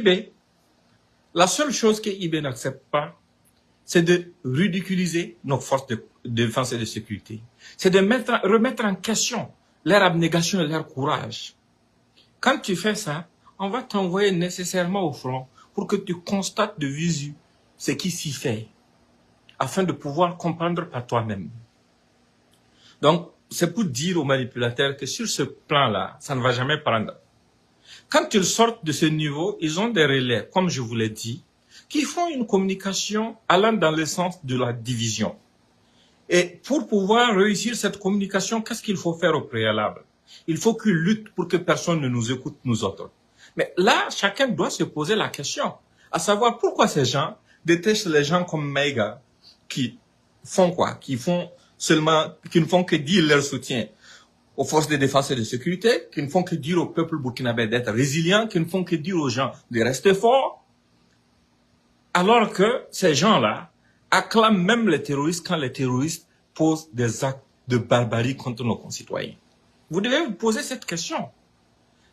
IB, la seule chose que IB n'accepte pas, c'est de ridiculiser nos forces de défense et de sécurité. C'est de remettre en question leur abnégation et leur courage. Quand tu fais ça, on va t'envoyer nécessairement au front pour que tu constates de visu ce qui s'y fait, afin de pouvoir comprendre par toi-même. Donc, c'est pour dire aux manipulateurs que sur ce plan-là, ça ne va jamais prendre. Quand ils sortent de ce niveau, ils ont des relais, comme je vous l'ai dit, qui font une communication allant dans le sens de la division. Et pour pouvoir réussir cette communication, qu'est-ce qu'il faut faire au préalable? Il faut qu'ils luttent pour que personne ne nous écoute, nous autres. Mais là, chacun doit se poser la question, à savoir pourquoi ces gens détestent les gens comme Maïga, qui font quoi? Qui ne font que dire leur soutien aux forces de défense et de sécurité, qui ne font que dire au peuple burkinabé d'être résilient, qui ne font que dire aux gens de rester forts, alors que ces gens-là acclament même les terroristes quand les terroristes posent des actes de barbarie contre nos concitoyens. Vous devez vous poser cette question.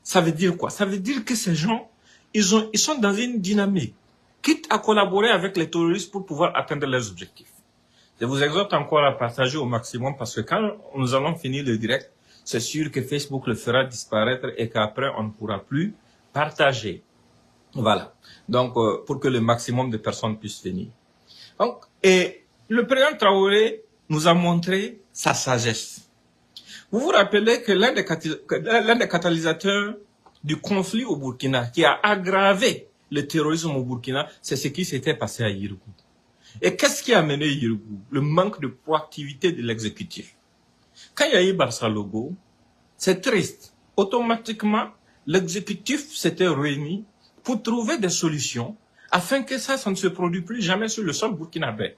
Ça veut dire quoi? Ça veut dire que ces gens, ils sont dans une dynamique, quitte à collaborer avec les terroristes pour pouvoir atteindre leurs objectifs. Je vous exhorte encore à partager au maximum parce que quand nous allons finir le direct, c'est sûr que Facebook le fera disparaître et qu'après on ne pourra plus partager. Voilà. Donc, pour que le maximum de personnes puissent venir. Donc, et le président Traoré nous a montré sa sagesse. Vous vous rappelez que l'un des catalysateurs du conflit au Burkina, qui a aggravé le terrorisme au Burkina, c'est ce qui s'était passé à Yirgou. Et qu'est-ce qui a mené Yirgou? Le manque de proactivité de l'exécutif. Quand il y a eu Barça Logo, c'est triste. Automatiquement, l'exécutif s'était réuni pour trouver des solutions afin que ça ne se produise plus jamais sur le sol burkinabé.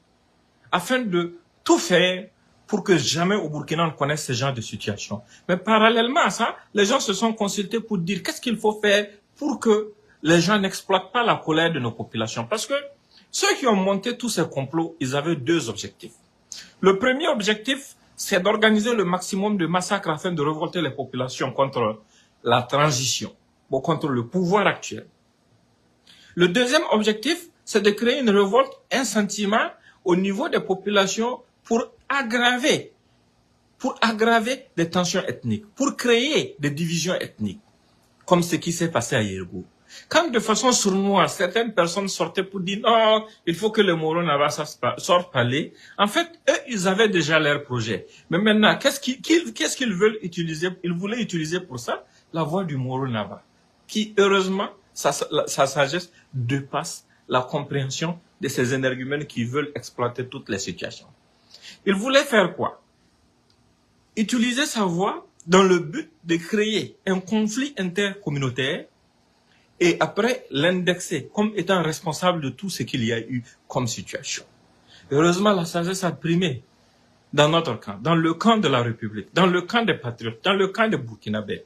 Afin de tout faire pour que jamais au Burkina on connaisse ce genre de situation. Mais parallèlement à ça, les gens se sont consultés pour dire qu'est-ce qu'il faut faire pour que les gens n'exploitent pas la colère de nos populations. Parce que ceux qui ont monté tous ces complots, ils avaient deux objectifs. Le premier objectif, c'est d'organiser le maximum de massacres afin de révolter les populations contre la transition, ou contre le pouvoir actuel. Le deuxième objectif, c'est de créer une révolte, un sentiment au niveau des populations pour aggraver des tensions ethniques, pour créer des divisions ethniques, comme ce qui s'est passé à Yirgou. Quand de façon sournoise, certaines personnes sortaient pour dire « Non, il faut que le Moro Nava sorte parler », en fait, eux, ils avaient déjà leur projet. Mais maintenant, qu'est-ce qu'ils veulent utiliser? Ils voulaient utiliser pour ça la voix du Moro Nava, qui, heureusement, sa sagesse dépasse la compréhension de ces énergumènes qui veulent exploiter toutes les situations. Ils voulaient faire quoi? Utiliser sa voix dans le but de créer un conflit intercommunautaire et après l'indexer comme étant responsable de tout ce qu'il y a eu comme situation. Heureusement, la sagesse a primé dans notre camp, dans le camp de la République, dans le camp des patriotes, dans le camp des Burkinabés.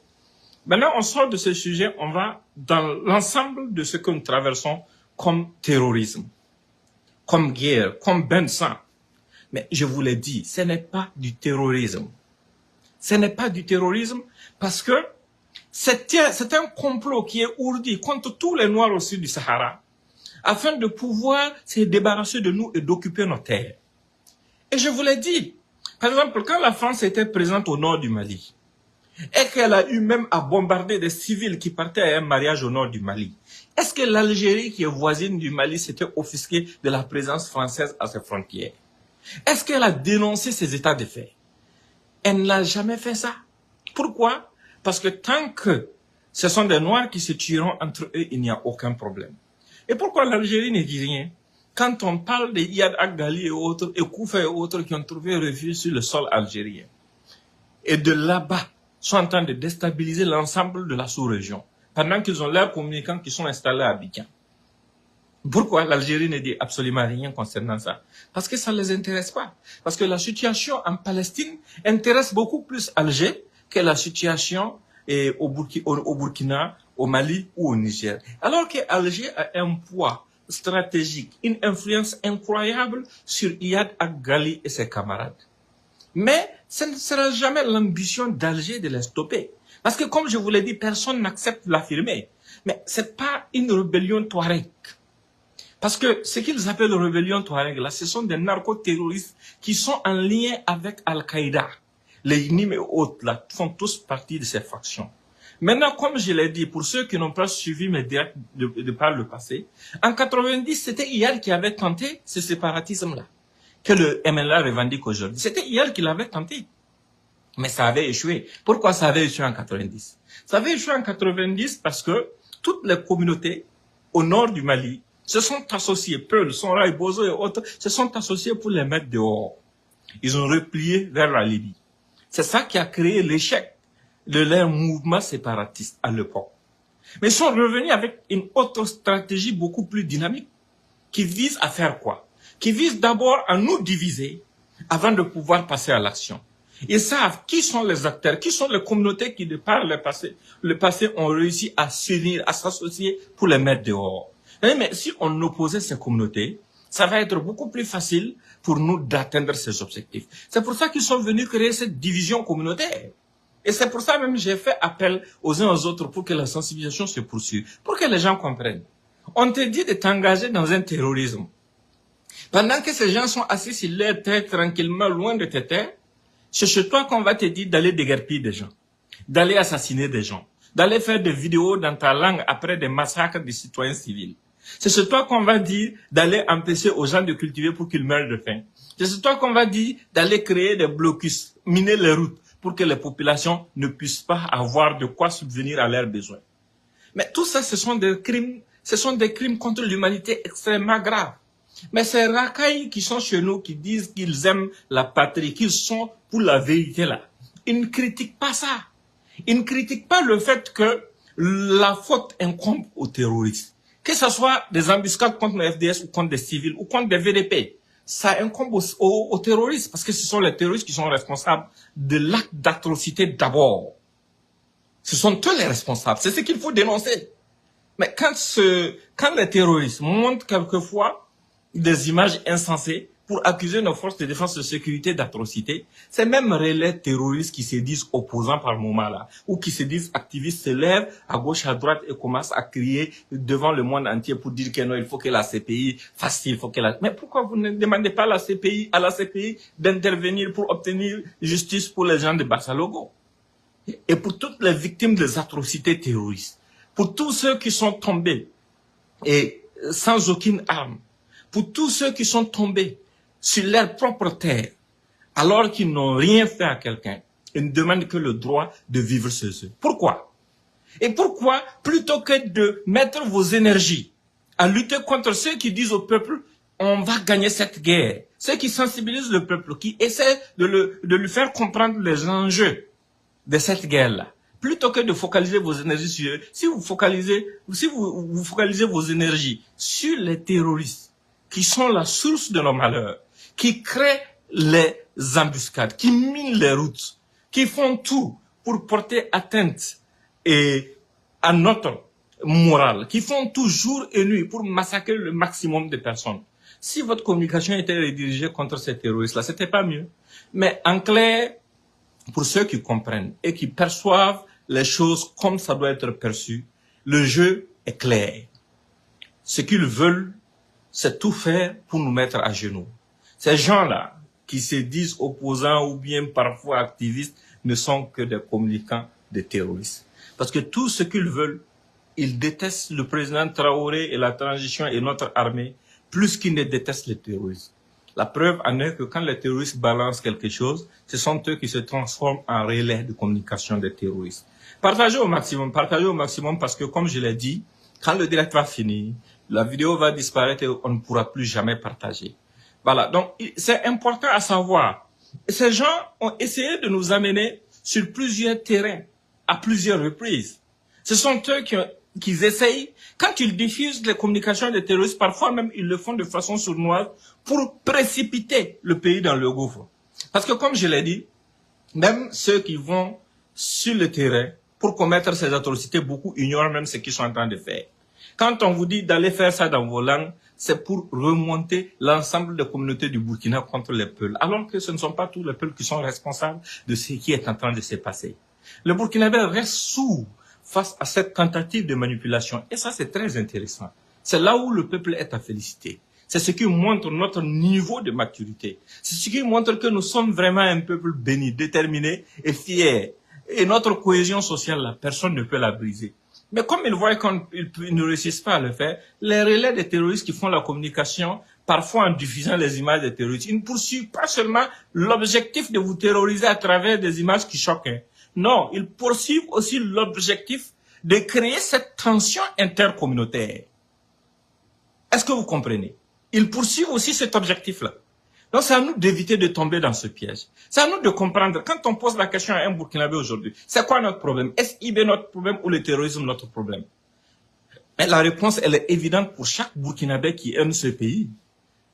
Maintenant, on sort de ce sujet, on va dans l'ensemble de ce que nous traversons comme terrorisme, comme guerre, comme bain de sang. Mais je vous l'ai dit, ce n'est pas du terrorisme. Ce n'est pas du terrorisme parce que c'est un complot qui est ourdi contre tous les Noirs au sud du Sahara afin de pouvoir se débarrasser de nous et d'occuper nos terres. Et je vous l'ai dit, par exemple, quand la France était présente au nord du Mali et qu'elle a eu même à bombarder des civils qui partaient à un mariage au nord du Mali, est-ce que l'Algérie, qui est voisine du Mali, s'était offusquée de la présence française à ses frontières? Est-ce qu'elle a dénoncé ces états de fait? Elle n'a jamais fait ça. Pourquoi? Parce que tant que ce sont des Noirs qui se tueront entre eux, il n'y a aucun problème. Et pourquoi l'Algérie ne dit rien? Quand on parle de Iyad Aghali et autres, et Koufa et autres qui ont trouvé refuge sur le sol algérien, et de là-bas, sont en train de déstabiliser l'ensemble de la sous-région, pendant qu'ils ont leurs communicants qui sont installés à Abidjan. Pourquoi l'Algérie ne dit absolument rien concernant ça? Parce que ça ne les intéresse pas. Parce que la situation en Palestine intéresse beaucoup plus Alger que la situation au Burkina, au Mali ou au Niger. Alors que Alger a un poids stratégique, une influence incroyable sur Iyad Aghali et ses camarades. Mais ce ne sera jamais l'ambition d'Alger de les stopper. Parce que comme je vous l'ai dit, personne n'accepte de l'affirmer. Mais c'est pas une rébellion touareg. Parce que ce qu'ils appellent rébellion touareg, là, ce sont des narcoterroristes qui sont en lien avec Al-Qaïda. Les Nîmes et autres, là, font tous partie de ces factions. Maintenant, comme je l'ai dit, pour ceux qui n'ont pas suivi mes directs de par le passé, en 90, c'était IAL qui avait tenté ce séparatisme-là, que le MLA revendique aujourd'hui. C'était IAL qui l'avait tenté. Mais ça avait échoué. Pourquoi ça avait échoué en 90? Ça avait échoué en 90 parce que toutes les communautés au nord du Mali se sont associées, Peul, Sonra, Bozo et autres, se sont associés pour les mettre dehors. Ils ont replié vers la Libye. C'est ça qui a créé l'échec de leur mouvement séparatiste à l'époque. Mais ils sont revenus avec une autre stratégie beaucoup plus dynamique qui vise à faire quoi? Qui vise d'abord à nous diviser avant de pouvoir passer à l'action. Ils savent qui sont les acteurs, qui sont les communautés qui, de par le passé ont réussi à s'unir, à s'associer pour les mettre dehors. Mais si on opposait ces communautés, ça va être beaucoup plus facile pour nous d'atteindre ces objectifs. C'est pour ça qu'ils sont venus créer cette division communautaire. Et c'est pour ça même que j'ai fait appel aux uns aux autres pour que la sensibilisation se poursuive, pour que les gens comprennent. On te dit de t'engager dans un terrorisme. Pendant que ces gens sont assis sur leur terre tranquillement loin de tes terres, c'est chez toi qu'on va te dire d'aller déguerpir des gens, d'aller assassiner des gens, d'aller faire des vidéos dans ta langue après des massacres des citoyens civils. C'est chez toi qu'on va dire d'aller empêcher aux gens de cultiver pour qu'ils meurent de faim. C'est chez toi qu'on va dire d'aller créer des blocus, miner les routes pour que les populations ne puissent pas avoir de quoi subvenir à leurs besoins. Mais tout ça, ce sont des crimes contre l'humanité extrêmement graves. Mais ces racailles qui sont chez nous, qui disent qu'ils aiment la patrie, qu'ils sont pour la vérité là, ils ne critiquent pas ça. Ils ne critiquent pas le fait que la faute incombe aux terroristes. Que ce soit des embuscades contre le FDS ou contre des civils ou contre des VDP, ça incombe aux terroristes parce que ce sont les terroristes qui sont responsables de l'acte d'atrocité d'abord. Ce sont eux les responsables. C'est ce qu'il faut dénoncer. Mais quand les terroristes montrent quelquefois des images insensées pour accuser nos forces de défense et de sécurité d'atrocité, c'est même les terroristes qui se disent opposants par moment là, ou qui se disent activistes, se lèvent à gauche, à droite et commencent à crier devant le monde entier pour dire que non, il faut que la CPI fasse il faut que la... Mais pourquoi vous ne demandez pas à la CPI d'intervenir pour obtenir justice pour les gens de Bassalogo? Et pour toutes les victimes des atrocités terroristes, pour tous ceux qui sont tombés et sans aucune arme, pour tous ceux qui sont tombés sur leur propre terre, alors qu'ils n'ont rien fait à quelqu'un, ils ne demandent que le droit de vivre chez eux. Pourquoi? Et pourquoi, plutôt que de mettre vos énergies à lutter contre ceux qui disent au peuple, on va gagner cette guerre, ceux qui sensibilisent le peuple, qui essaient de lui faire comprendre les enjeux de cette guerre-là, plutôt que de focaliser vos énergies sur eux, si vous focalisez vos énergies sur les terroristes, qui sont la source de nos malheurs, qui créent les embuscades, qui minent les routes, qui font tout pour porter atteinte à notre morale, qui font tout jour et nuit pour massacrer le maximum de personnes. Si votre communication était redirigée contre ces terroristes-là, c'était pas mieux. Mais en clair, pour ceux qui comprennent et qui perçoivent les choses comme ça doit être perçu, le jeu est clair. Ce qu'ils veulent, c'est tout faire pour nous mettre à genoux. Ces gens-là, qui se disent opposants ou bien parfois activistes, ne sont que des communicants de terroristes. Parce que tout ce qu'ils veulent, ils détestent le président Traoré et la transition et notre armée, plus qu'ils ne détestent les terroristes. La preuve en est que quand les terroristes balancent quelque chose, ce sont eux qui se transforment en relais de communication des terroristes. Partagez au maximum parce que, comme je l'ai dit, quand le direct va finir, la vidéo va disparaître et on ne pourra plus jamais partager. Voilà, donc c'est important à savoir. Ces gens ont essayé de nous amener sur plusieurs terrains, à plusieurs reprises. Ce sont eux qui essayent, quand ils diffusent les communications des terroristes, parfois même ils le font de façon sournoise pour précipiter le pays dans le gouffre. Parce que comme je l'ai dit, même ceux qui vont sur le terrain pour commettre ces atrocités, beaucoup ignorent même ce qu'ils sont en train de faire. Quand on vous dit d'aller faire ça dans vos langues, c'est pour remonter l'ensemble des communautés du Burkina contre les peuples. Alors que ce ne sont pas tous les peuples qui sont responsables de ce qui est en train de se passer. Le Burkinabé reste sourd face à cette tentative de manipulation. Et ça, c'est très intéressant. C'est là où le peuple est à féliciter. C'est ce qui montre notre niveau de maturité. C'est ce qui montre que nous sommes vraiment un peuple béni, déterminé et fier. Et notre cohésion sociale, là, personne ne peut la briser. Mais comme ils voient qu'ils ne réussissent pas à le faire, les relais des terroristes qui font la communication, parfois en diffusant les images des terroristes, ils ne poursuivent pas seulement l'objectif de vous terroriser à travers des images qui choquent. Non, ils poursuivent aussi l'objectif de créer cette tension intercommunautaire. Est-ce que vous comprenez? Ils poursuivent aussi cet objectif-là. Donc, c'est à nous d'éviter de tomber dans ce piège. C'est à nous de comprendre, quand on pose la question à un Burkinabé aujourd'hui, c'est quoi notre problème? Est-ce IB notre problème ou le terrorisme notre problème? Et la réponse, elle est évidente pour chaque Burkinabé qui aime ce pays.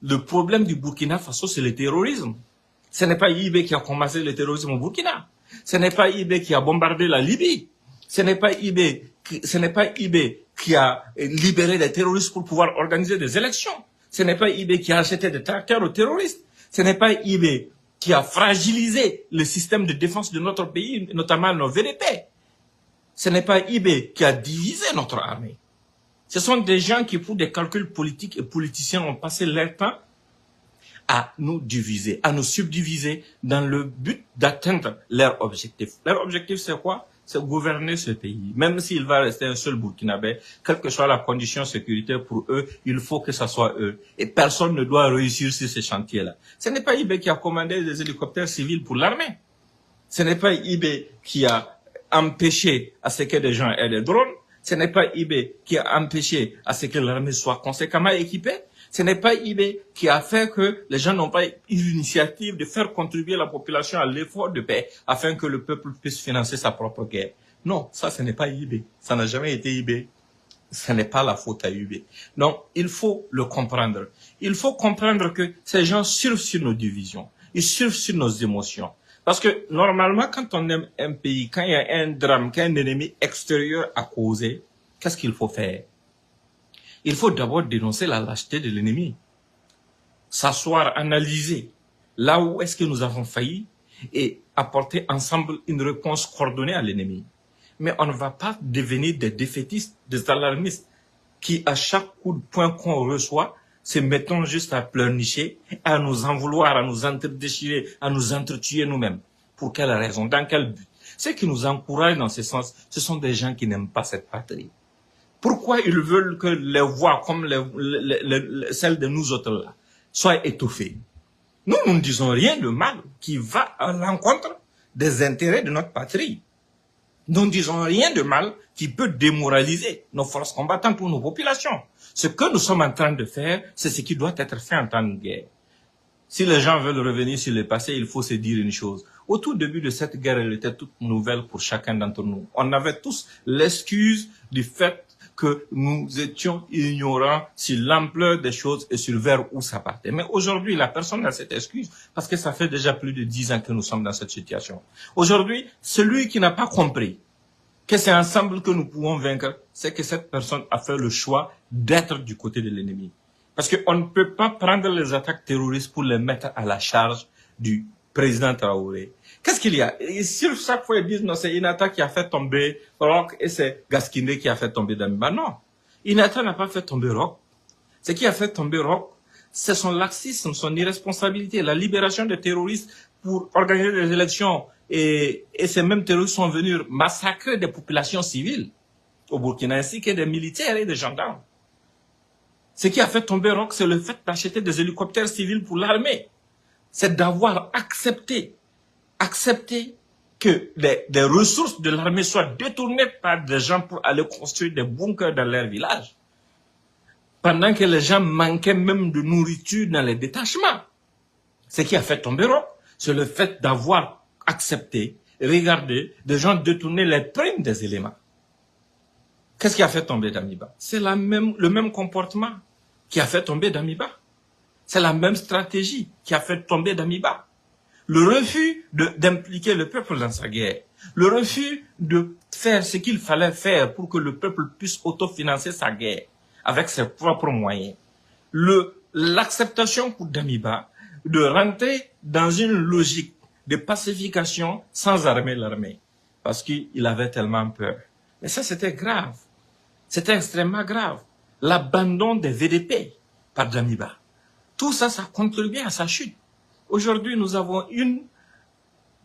Le problème du Burkina Faso, c'est le terrorisme. Ce n'est pas IB qui a commencé le terrorisme au Burkina. Ce n'est pas IB qui a bombardé la Libye. Ce n'est pas IB qui a libéré les terroristes pour pouvoir organiser des élections. Ce n'est pas IB qui a acheté des tracteurs aux terroristes. Ce n'est pas IB qui a fragilisé le système de défense de notre pays, notamment nos VDP. Ce n'est pas IB qui a divisé notre armée. Ce sont des gens qui, pour des calculs politiques et politiciens, ont passé leur temps à nous diviser, à nous subdiviser dans le but d'atteindre leur objectif. Leur objectif, c'est quoi? C'est gouverner ce pays. Même s'il va rester un seul Burkinabé, quelle que soit la condition sécuritaire pour eux, il faut que ça soit eux. Et personne ne doit réussir sur ces chantiers-là. Ce n'est pas IB qui a commandé des hélicoptères civils pour l'armée. Ce n'est pas IB qui a empêché à ce que des gens aient des drones. Ce n'est pas IB qui a empêché à ce que l'armée soit conséquemment équipée. Ce n'est pas IB qui a fait que les gens n'ont pas eu l'initiative de faire contribuer la population à l'effort de paix afin que le peuple puisse financer sa propre guerre. Non, ça, ce n'est pas IB. Ça n'a jamais été IB. Ce n'est pas la faute à IB. Donc, il faut le comprendre. Il faut comprendre que ces gens surfent sur nos divisions. Ils surfent sur nos émotions. Parce que normalement, quand on aime un pays, quand il y a un drame, quand il y a un ennemi extérieur à causer, qu'est-ce qu'il faut faire? Il faut d'abord dénoncer la lâcheté de l'ennemi, s'asseoir, analyser là où est-ce que nous avons failli et apporter ensemble une réponse coordonnée à l'ennemi. Mais on ne va pas devenir des défaitistes, des alarmistes qui, à chaque coup de poing qu'on reçoit, se mettent juste à pleurnicher, à nous en vouloir, à nous entredéchirer, à nous entretuer nous-mêmes. Pour quelle raison? Dans quel but? Ceux qui nous encouragent dans ce sens, ce sont des gens qui n'aiment pas cette patrie. Pourquoi ils veulent que les voix comme celles de nous autres là soient étouffées? Nous ne disons rien de mal qui va à l'encontre des intérêts de notre patrie. Nous ne disons rien de mal qui peut démoraliser nos forces combattantes ou nos populations. Ce que nous sommes en train de faire, c'est ce qui doit être fait en temps de guerre. Si les gens veulent revenir sur le passé, il faut se dire une chose. Au tout début de cette guerre, elle était toute nouvelle pour chacun d'entre nous. On avait tous l'excuse du fait que nous étions ignorants sur l'ampleur des choses et sur vers où ça partait. Mais aujourd'hui, la personne a cette excuse parce que ça fait déjà plus de 10 ans que nous sommes dans cette situation. Aujourd'hui, celui qui n'a pas compris que c'est ensemble que nous pouvons vaincre, c'est que cette personne a fait le choix d'être du côté de l'ennemi. Parce qu'on ne peut pas prendre les attaques terroristes pour les mettre à la charge du président Traoré. Qu'est-ce qu'il y a? Et sur chaque fois, ils disent, non, c'est Inata qui a fait tomber Roch et c'est Gaskindé qui a fait tomber Damiba. Non. Inata n'a pas fait tomber Roch. Ce qui a fait tomber Roch, c'est son laxisme, son irresponsabilité, la libération des terroristes pour organiser des élections. Et ces mêmes terroristes sont venus massacrer des populations civiles au Burkina, ainsi que des militaires et des gendarmes. Ce qui a fait tomber Roch, c'est le fait d'acheter des hélicoptères civils pour l'armée. C'est d'avoir accepté que des ressources de l'armée soient détournées par des gens pour aller construire des bunkers dans leur village. Pendant que les gens manquaient même de nourriture dans les détachements. Ce qui a fait tomber Roch, c'est le fait d'avoir accepté, regardé, des gens détourner les primes des éléments. Qu'est-ce qui a fait tomber Damiba? C'est le même comportement qui a fait tomber Damiba. C'est la même stratégie qui a fait tomber Damiba. Le refus d'impliquer le peuple dans sa guerre. Le refus de faire ce qu'il fallait faire pour que le peuple puisse autofinancer sa guerre avec ses propres moyens. L'acceptation pour Damiba de rentrer dans une logique de pacification sans armer l'armée. Parce qu'il avait tellement peur. Mais ça, c'était grave. C'était extrêmement grave. L'abandon des VDP par Damiba. Tout ça, ça contribue à sa chute. Aujourd'hui, nous avons une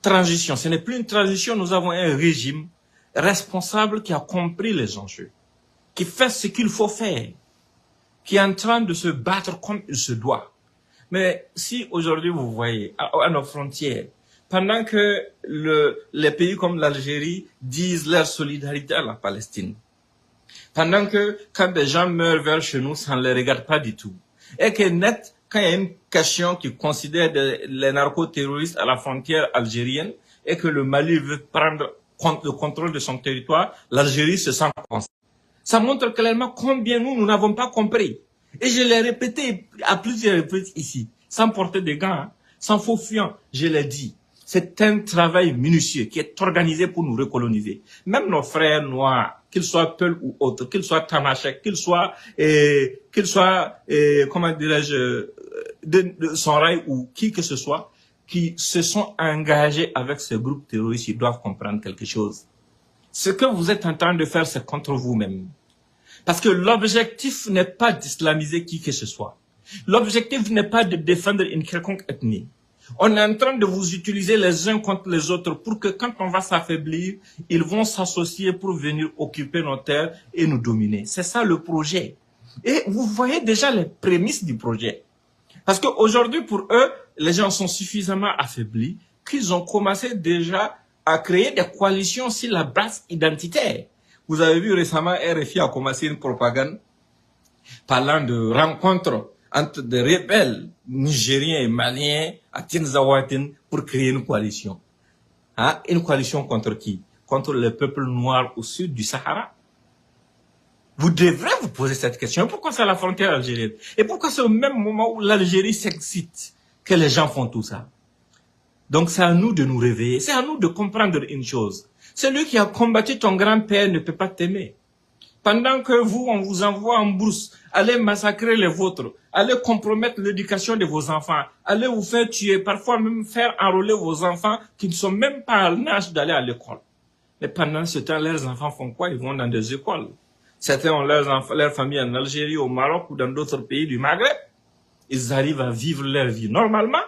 transition. Ce n'est plus une transition, nous avons un régime responsable qui a compris les enjeux, qui fait ce qu'il faut faire, qui est en train de se battre comme il se doit. Mais si aujourd'hui, vous voyez, à nos frontières, pendant que les pays comme l'Algérie disent leur solidarité à la Palestine, pendant que quand des gens meurent vers chez nous, ça ne les regarde pas du tout, et que net, quand il y a une question qui considère les narcoterroristes à la frontière algérienne et que le Mali veut prendre le contrôle de son territoire, l'Algérie se sent concernée. Ça montre clairement combien nous n'avons pas compris. Et je l'ai répété à plusieurs reprises ici, sans porter des gants, sans faux fuyant, je l'ai dit. C'est un travail minutieux qui est organisé pour nous recoloniser. Même nos frères noirs, qu'ils soient Peul ou autres, qu'ils soient Tamashek, qu'ils soient, comment dirais-je, de Sonrail ou qui que ce soit, qui se sont engagés avec ce groupe terroriste, ils doivent comprendre quelque chose. Ce que vous êtes en train de faire, c'est contre vous-même. Parce que l'objectif n'est pas d'islamiser qui que ce soit. L'objectif n'est pas de défendre une quelconque ethnie. On est en train de vous utiliser les uns contre les autres pour que quand on va s'affaiblir, ils vont s'associer pour venir occuper nos terres et nous dominer. C'est ça le projet. Et vous voyez déjà les prémices du projet. Parce qu'aujourd'hui, pour eux, les gens sont suffisamment affaiblis qu'ils ont commencé déjà à créer des coalitions sur la base identitaire. Vous avez vu récemment, RFI a commencé une propagande parlant de rencontres entre des rebelles nigériens et maliens à Tinzawatin pour créer une coalition. Hein? Une coalition contre qui? Contre le peuple noir au sud du Sahara. Vous devrez vous poser cette question. Pourquoi c'est la frontière algérienne? Et pourquoi c'est au même moment où l'Algérie s'excite que les gens font tout ça? Donc c'est à nous de nous réveiller. C'est à nous de comprendre une chose. Celui qui a combattu ton grand-père ne peut pas t'aimer. Pendant que vous, on vous envoie en bourse, allez massacrer les vôtres, allez compromettre l'éducation de vos enfants, allez vous faire tuer, parfois même faire enrôler vos enfants qui ne sont même pas à l'âge d'aller à l'école. Mais pendant ce temps, leurs enfants font quoi? Ils vont dans des écoles. Certains ont leur famille en Algérie, au Maroc ou dans d'autres pays du Maghreb. Ils arrivent à vivre leur vie normalement.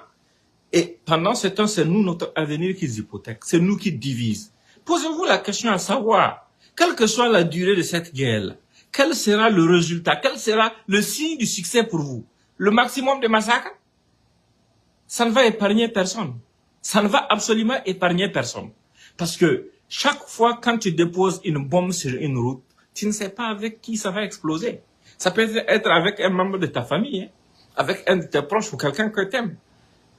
Et pendant ce temps, c'est nous, notre avenir, qui hypothèquent. C'est nous qui divisent. Posez-vous la question à savoir, quelle que soit la durée de cette guerre, quel sera le résultat, quel sera le signe du succès pour vous? Le maximum de massacres? Ça ne va épargner personne. Ça ne va absolument épargner personne. Parce que chaque fois quand tu déposes une bombe sur une route, tu ne sais pas avec qui ça va exploser. Ça peut être avec un membre de ta famille, hein, avec un de tes proches ou quelqu'un que tu aimes.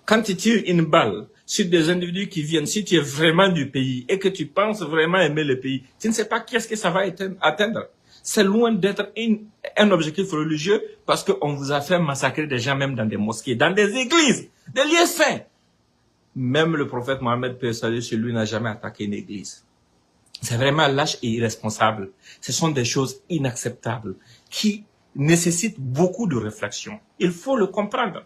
Quand tu tires une balle sur des individus qui viennent, si tu es vraiment du pays et que tu penses vraiment aimer le pays, tu ne sais pas qui est-ce que ça va atteindre. C'est loin d'être un objectif religieux parce qu'on vous a fait massacrer des gens même dans des mosquées, dans des églises, des lieux saints. Même le prophète Mohammed, paix et salut sur lui, n'a jamais attaqué une église. C'est vraiment lâche et irresponsable. Ce sont des choses inacceptables qui nécessitent beaucoup de réflexion. Il faut le comprendre.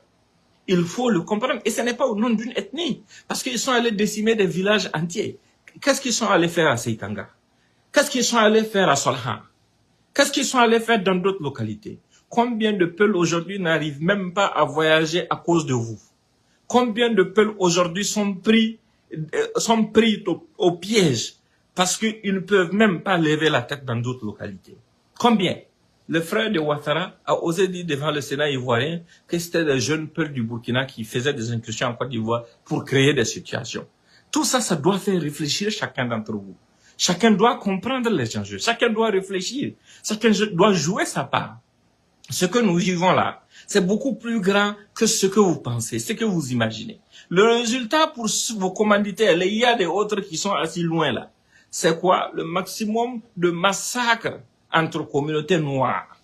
Il faut le comprendre. Et ce n'est pas au nom d'une ethnie. Parce qu'ils sont allés décimer des villages entiers. Qu'est-ce qu'ils sont allés faire à Seitanga? Qu'est-ce qu'ils sont allés faire à Solhan? Qu'est-ce qu'ils sont allés faire dans d'autres localités? Combien de Peuls aujourd'hui n'arrivent même pas à voyager à cause de vous? Combien de Peuls aujourd'hui sont pris au piège parce qu'ils ne peuvent même pas lever la tête dans d'autres localités? Combien? Le frère de Ouattara a osé dire devant le Sénat ivoirien que c'était des jeunes Peuls du Burkina qui faisaient des incursions en Côte d'Ivoire pour créer des situations. Tout ça, ça doit faire réfléchir chacun d'entre vous. Chacun doit comprendre les enjeux. Chacun doit réfléchir. Chacun doit jouer sa part. Ce que nous vivons là, c'est beaucoup plus grand que ce que vous pensez, ce que vous imaginez. Le résultat pour vos commanditaires, les IA et autres qui sont assis loin là, c'est quoi? Le maximum de massacres entre communautés noires.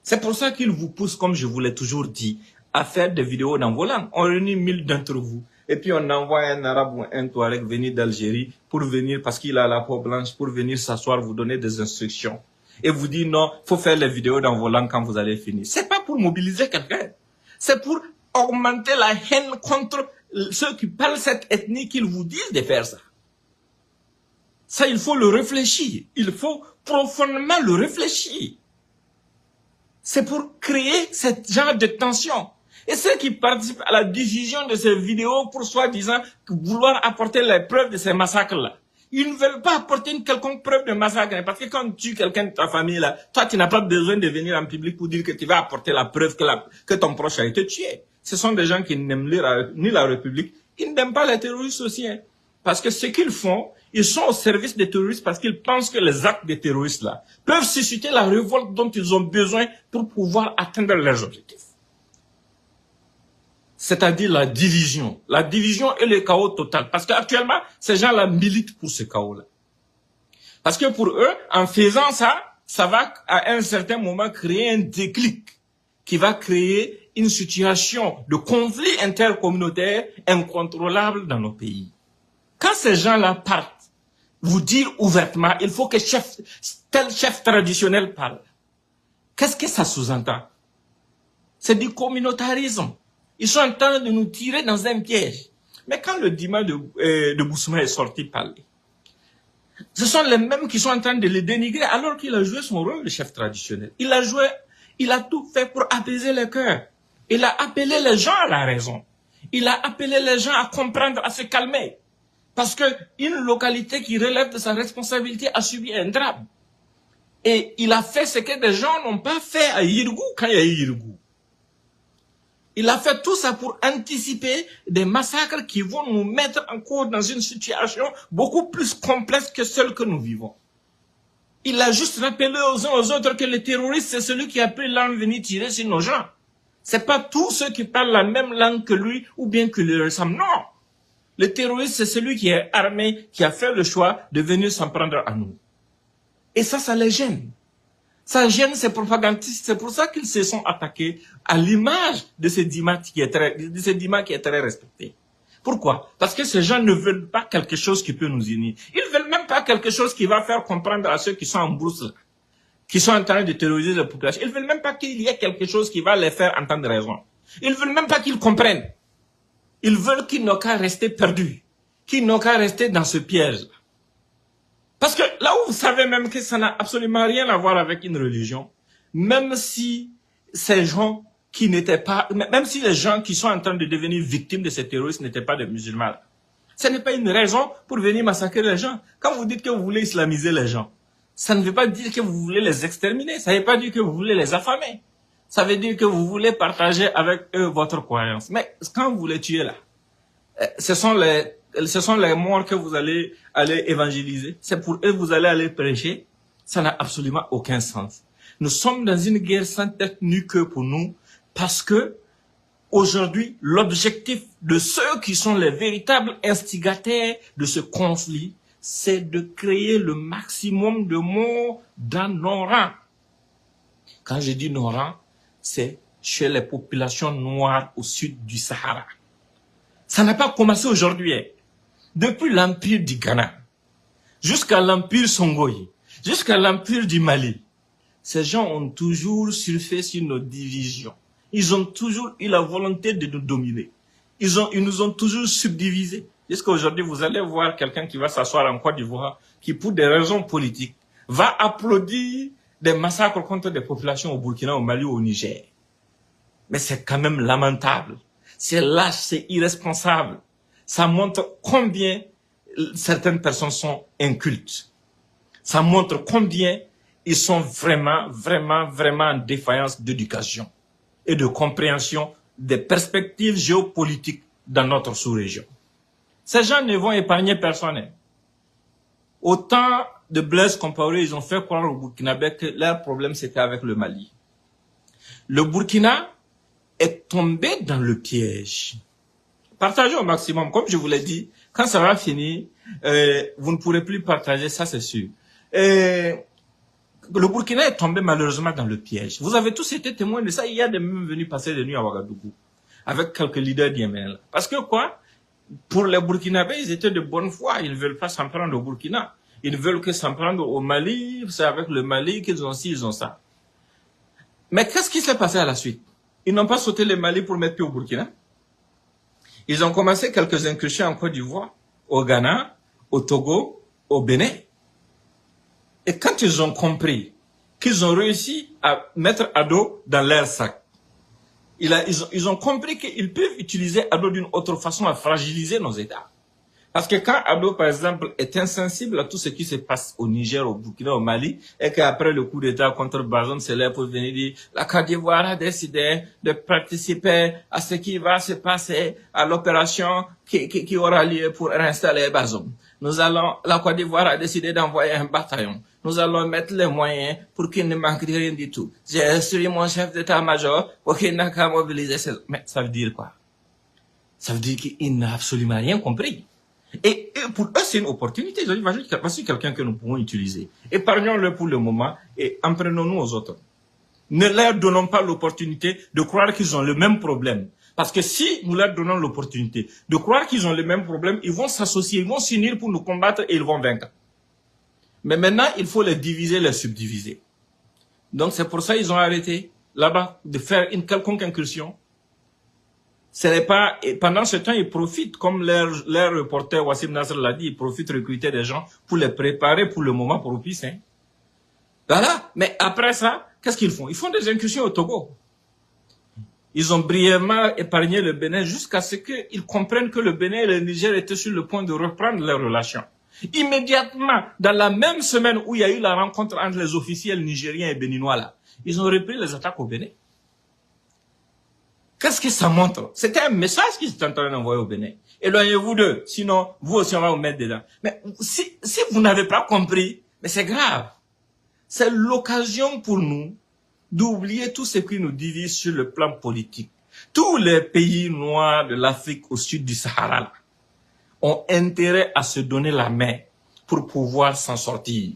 C'est pour ça qu'ils vous poussent, comme je vous l'ai toujours dit, à faire des vidéos dans vos langues. On réunit 1000 d'entre vous. Et puis on envoie un arabe ou un touareg venir d'Algérie pour venir, parce qu'il a la peau blanche, pour venir s'asseoir, vous donner des instructions. Et vous dire non, faut faire les vidéos dans vos langues quand vous allez finir. C'est pas pour mobiliser quelqu'un. C'est pour augmenter la haine contre ceux qui parlent cette ethnie qu'ils vous disent de faire ça. Ça, il faut le réfléchir. Il faut profondément le réfléchir. C'est pour créer ce genre de tension. Et ceux qui participent à la diffusion de ces vidéos pour soi-disant vouloir apporter les preuves de ces massacres-là, ils ne veulent pas apporter une quelconque preuve de massacre. Parce que quand tu tues quelqu'un de ta famille, là, toi, tu n'as pas besoin de venir en public pour dire que tu vas apporter la preuve que ton proche a été tué. Ce sont des gens qui n'aiment ni la République, ils n'aiment pas les terroristes aussi. Hein. Parce que ce qu'ils font, ils sont au service des terroristes parce qu'ils pensent que les actes des terroristes-là peuvent susciter la révolte dont ils ont besoin pour pouvoir atteindre leurs objectifs. C'est-à-dire la division. La division et le chaos total. Parce qu'actuellement, ces gens-là militent pour ce chaos-là. Parce que pour eux, en faisant ça, ça va à un certain moment créer un déclic qui va créer une situation de conflit intercommunautaire incontrôlable dans nos pays. Quand ces gens-là partent, vous dire ouvertement, il faut que tel chef traditionnel parle. Qu'est-ce que ça sous-entend? C'est du communautarisme. Ils sont en train de nous tirer dans un piège. Mais quand le Dima de Boussouma est sorti parler, ce sont les mêmes qui sont en train de le dénigrer alors qu'il a joué son rôle de chef traditionnel. Il a tout fait pour apaiser les cœurs. Il a appelé les gens à la raison. Il a appelé les gens à comprendre, à se calmer. Parce que une localité qui relève de sa responsabilité a subi un drame. Et il a fait ce que des gens n'ont pas fait à Yirgou quand il y a eu Yirgou. Il a fait tout ça pour anticiper des massacres qui vont nous mettre encore dans une situation beaucoup plus complexe que celle que nous vivons. Il a juste rappelé aux uns aux autres que le terroriste, c'est celui qui a pris l'arme venir tirer sur nos gens. C'est pas tous ceux qui parlent la même langue que lui ou bien que lui ressemblent. Non. Le terroriste, c'est celui qui est armé, qui a fait le choix de venir s'en prendre à nous. Et ça les gêne. Ça gêne ces propagandistes. C'est pour ça qu'ils se sont attaqués à l'image de ce Dima qui est très respecté. Pourquoi? Parce que ces gens ne veulent pas quelque chose qui peut nous unir. Ils veulent même pas quelque chose qui va faire comprendre à ceux qui sont en brousse, qui sont en train de terroriser la population. Ils veulent même pas qu'il y ait quelque chose qui va les faire entendre raison. Ils veulent même pas qu'ils comprennent. Ils veulent qu'ils n'ont qu'à rester perdus, qu'ils n'ont qu'à rester dans ce piège. Parce que là où vous savez même que ça n'a absolument rien à voir avec une religion, même si ces gens qui n'étaient pas, même si les gens qui sont en train de devenir victimes de ces terroristes n'étaient pas des musulmans, ce n'est pas une raison pour venir massacrer les gens. Quand vous dites que vous voulez islamiser les gens, ça ne veut pas dire que vous voulez les exterminer, ça ne veut pas dire que vous voulez les affamer. Ça veut dire que vous voulez partager avec eux votre croyance. Mais quand vous les tuez là, ce sont les morts que vous allez évangéliser. C'est pour eux que vous allez aller prêcher. Ça n'a absolument aucun sens. Nous sommes dans une guerre sans tête ni queue pour nous parce que aujourd'hui, l'objectif de ceux qui sont les véritables instigateurs de ce conflit, c'est de créer le maximum de morts dans nos rangs. Quand je dis nos rangs, c'est chez les populations noires au sud du Sahara. Ça n'a pas commencé aujourd'hui. Depuis l'empire du Ghana, jusqu'à l'empire Songhai, jusqu'à l'empire du Mali, ces gens ont toujours surfé sur nos divisions. Ils ont toujours eu la volonté de nous dominer. Ils nous ont toujours subdivisés. Jusqu'à aujourd'hui, vous allez voir quelqu'un qui va s'asseoir en Côte d'Ivoire, qui pour des raisons politiques, va applaudir des massacres contre des populations au Burkina, au Mali ou au Niger. Mais c'est quand même lamentable. C'est lâche, c'est irresponsable. Ça montre combien certaines personnes sont incultes. Ça montre combien ils sont vraiment en défaillance d'éducation et de compréhension des perspectives géopolitiques dans notre sous-région. Ces gens ne vont épargner personne. Autant de Blaise Compaoré, ils ont fait croire au Burkinabé que leur problème c'était avec le Mali. Le Burkina est tombé dans le piège. Partagez au maximum. Comme je vous l'ai dit, quand ça va finir, vous ne pourrez plus partager, ça c'est sûr. Le Burkina est tombé malheureusement dans le piège. Vous avez tous été témoins de ça. Il y a des même venus passer des nuits à Ouagadougou avec quelques leaders d'Yémen. Parce que quoi? Pour les Burkinabés, ils étaient de bonne foi. Ils ne veulent pas s'en prendre au Burkina. Ils ne veulent que s'en prendre au Mali. C'est avec le Mali qu'ils ont ci, ils ont ça. Mais qu'est-ce qui s'est passé à la suite? Ils n'ont pas sauté le Mali pour mettre pied au Burkina. Ils ont commencé quelques incursions en Côte d'Ivoire, au Ghana, au Togo, au Bénin. Et quand ils ont compris qu'ils ont réussi à mettre Ado dans leur sac, ils ont compris qu'ils peuvent utiliser Ado d'une autre façon à fragiliser nos États. Parce que quand Ado, par exemple, est insensible à tout ce qui se passe au Niger, au Burkina, au Mali, et qu'après le coup d'État contre Bazoum, c'est là pour venir dire la Côte d'Ivoire a décidé de participer à ce qui va se passer à l'opération qui aura lieu pour réinstaller Bazoum. La Côte d'Ivoire a décidé d'envoyer un bataillon. Nous allons mettre les moyens pour qu'il ne manque de rien du tout. J'ai instruit mon chef d'état-major pour qu'il n'a qu'à mobiliser ses... Mais ça veut dire quoi? Ça veut dire qu'il n'a absolument rien compris. Et pour eux, c'est une opportunité. Ils ont dit, voici quelqu'un que nous pouvons utiliser. Épargnons-le pour le moment et emprenons-nous aux autres. Ne leur donnons pas l'opportunité de croire qu'ils ont le même problème. Parce que si nous leur donnons l'opportunité de croire qu'ils ont le même problème, ils vont s'associer, ils vont s'unir pour nous combattre et ils vont vaincre. Mais maintenant, il faut les diviser, les subdiviser. Donc c'est pour ça qu'ils ont arrêté là-bas de faire une quelconque incursion. Ce n'est pas, et pendant ce temps, ils profitent, comme leur reporter Wassim Nasr l'a dit, ils profitent de recruter des gens pour les préparer pour le moment propice. Hein. Voilà. Mais après ça, qu'est-ce qu'ils font? Ils font des incursions au Togo. Ils ont brièvement épargné le Bénin jusqu'à ce qu'ils comprennent que le Bénin et le Niger étaient sur le point de reprendre leurs relations. Immédiatement, dans la même semaine où il y a eu la rencontre entre les officiels nigériens et béninois là, ils ont repris les attaques au Bénin. Qu'est-ce que ça montre? C'était un message qu'ils étaient en train d'envoyer au Bénin. Éloignez-vous d'eux, sinon vous aussi on va vous mettre dedans. Mais si vous n'avez pas compris, mais c'est grave. C'est l'occasion pour nous d'oublier tout ce qui nous divise sur le plan politique. Tous les pays noirs de l'Afrique au sud du Sahara là, ont intérêt à se donner la main pour pouvoir s'en sortir.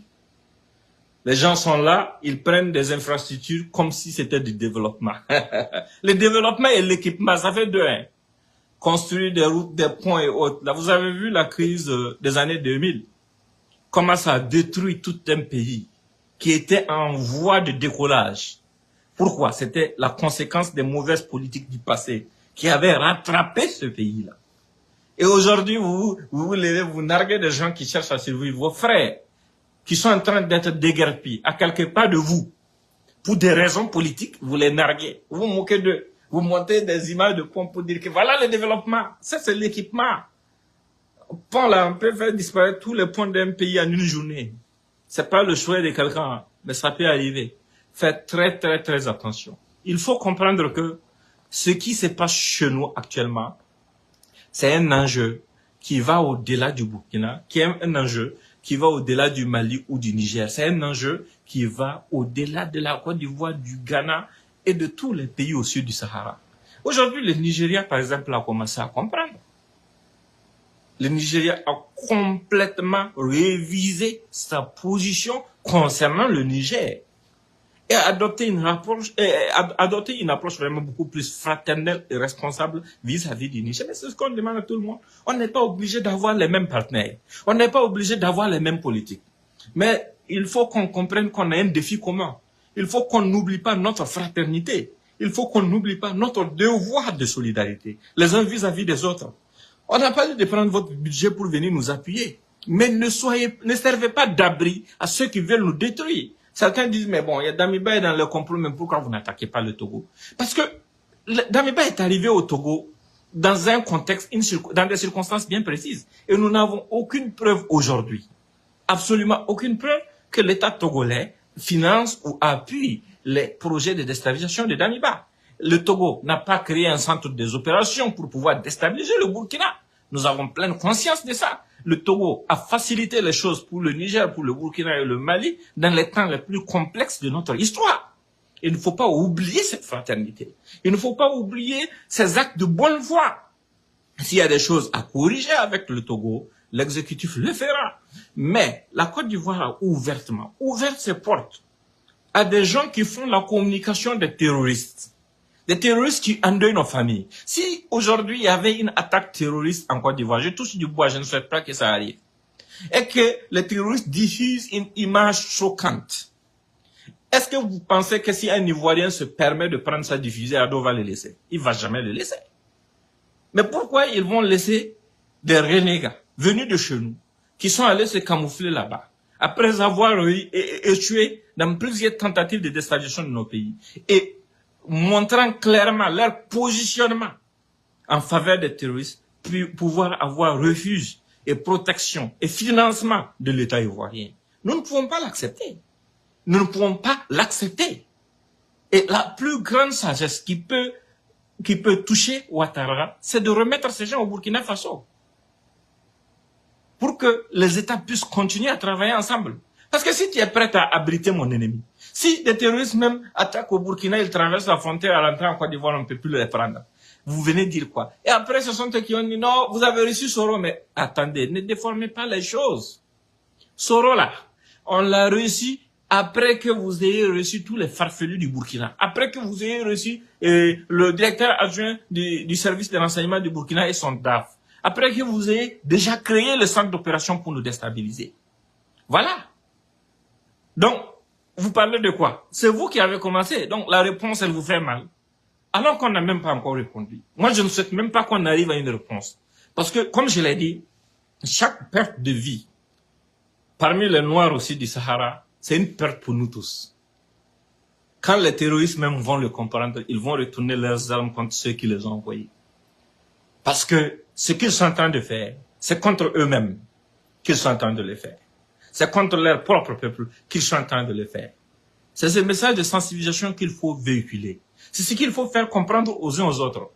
Les gens sont là, ils prennent des infrastructures comme si c'était du développement. Le développement et l'équipement, ça fait deux. Hein. Construire des routes, des ponts et autres. Là, vous avez vu la crise des années 2000. Comment ça a détruit tout un pays qui était en voie de décollage. Pourquoi? C'était la conséquence des mauvaises politiques du passé qui avaient rattrapé ce pays-là. Et aujourd'hui, vous narguez des gens qui cherchent à survivre, vos frères, qui sont en train d'être déguerpis à quelque part de vous. Pour des raisons politiques, vous les narguez. Vous vous moquez d'eux. Vous montez des images de ponts pour dire que voilà le développement. Ça, c'est l'équipement. Pont là, on peut faire disparaître tous les ponts d'un pays en une journée. C'est pas le choix de quelqu'un, mais ça peut arriver. Faites très, très, très attention. Il faut comprendre que ce qui se passe chez nous actuellement, c'est un enjeu qui va au-delà du Burkina, qui est un enjeu qui va au-delà du Mali ou du Niger. C'est un enjeu qui va au-delà de la Côte d'Ivoire, du Ghana et de tous les pays au sud du Sahara. Aujourd'hui, le Nigeria, par exemple, a commencé à comprendre. Le Nigeria a complètement révisé sa position concernant le Niger et a adopté une approche vraiment beaucoup plus fraternelle et responsable vis-à-vis du Niger. Mais c'est ce qu'on demande à tout le monde. On n'est pas obligé d'avoir les mêmes partenaires. On n'est pas obligé d'avoir les mêmes politiques. Mais il faut qu'on comprenne qu'on a un défi commun. Il faut qu'on n'oublie pas notre fraternité. Il faut qu'on n'oublie pas notre devoir de solidarité, les uns vis-à-vis des autres. On n'a pas dit de prendre votre budget pour venir nous appuyer. Mais ne servez pas d'abri à ceux qui veulent nous détruire. Certains disent, mais bon, il y a Damiba est dans le complot, mais pourquoi vous n'attaquez pas le Togo? Parce que Damiba est arrivé au Togo dans un contexte, dans des circonstances bien précises. Et nous n'avons aucune preuve aujourd'hui, absolument aucune preuve que l'État togolais finance ou appuie les projets de déstabilisation de Damiba. Le Togo n'a pas créé un centre des opérations pour pouvoir déstabiliser le Burkina. Nous avons pleine conscience de ça. Le Togo a facilité les choses pour le Niger, pour le Burkina et le Mali dans les temps les plus complexes de notre histoire. Il ne faut pas oublier cette fraternité. Il ne faut pas oublier ces actes de bonne foi. S'il y a des choses à corriger avec le Togo, l'exécutif le fera. Mais la Côte d'Ivoire a ouvert ses portes à des gens qui font la communication des terroristes. Des terroristes qui endeuillent nos familles. Si aujourd'hui il y avait une attaque terroriste en Côte d'Ivoire, je touche du bois, je ne souhaite pas que ça arrive, et que les terroristes diffusent une image choquante, est-ce que vous pensez que si un Ivoirien se permet de prendre ça diffuser, Ado va le laisser? Il ne va jamais le laisser. Mais pourquoi ils vont laisser des renégats venus de chez nous, qui sont allés se camoufler là-bas, après avoir échoué dans plusieurs tentatives de déstabilisation de nos pays, et montrant clairement leur positionnement en faveur des terroristes, puis pouvoir avoir refuge et protection et financement de l'État ivoirien. Nous ne pouvons pas l'accepter. Nous ne pouvons pas l'accepter. Et la plus grande sagesse qui peut toucher Ouattara, c'est de remettre ces gens au Burkina Faso. Pour que les États puissent continuer à travailler ensemble. Parce que si tu es prêt à abriter mon ennemi, si des terroristes même attaquent au Burkina, ils traversent la frontière à l'entrée en Côte d'Ivoire, on ne peut plus les prendre. Vous venez dire quoi? Et après, ce sont eux qui ont dit, non, vous avez reçu Soro, mais attendez, ne déformez pas les choses. Soro là, on l'a reçu après que vous ayez reçu tous les farfelus du Burkina, après que vous ayez reçu le directeur adjoint du service de renseignement du Burkina et son DAF, après que vous ayez déjà créé le centre d'opération pour nous déstabiliser. Voilà. Donc, vous parlez de quoi? C'est vous qui avez commencé. Donc, la réponse, elle vous fait mal. Alors qu'on n'a même pas encore répondu. Moi, je ne souhaite même pas qu'on arrive à une réponse. Parce que, comme je l'ai dit, chaque perte de vie, parmi les Noirs aussi du Sahara, c'est une perte pour nous tous. Quand les terroristes même vont le comprendre, ils vont retourner leurs armes contre ceux qui les ont envoyés. Parce que ce qu'ils sont en train de faire, c'est contre eux-mêmes qu'ils sont en train de le faire. C'est contre leur propre peuple qu'ils sont en train de le faire. C'est ce message de sensibilisation qu'il faut véhiculer. C'est ce qu'il faut faire comprendre aux uns aux autres.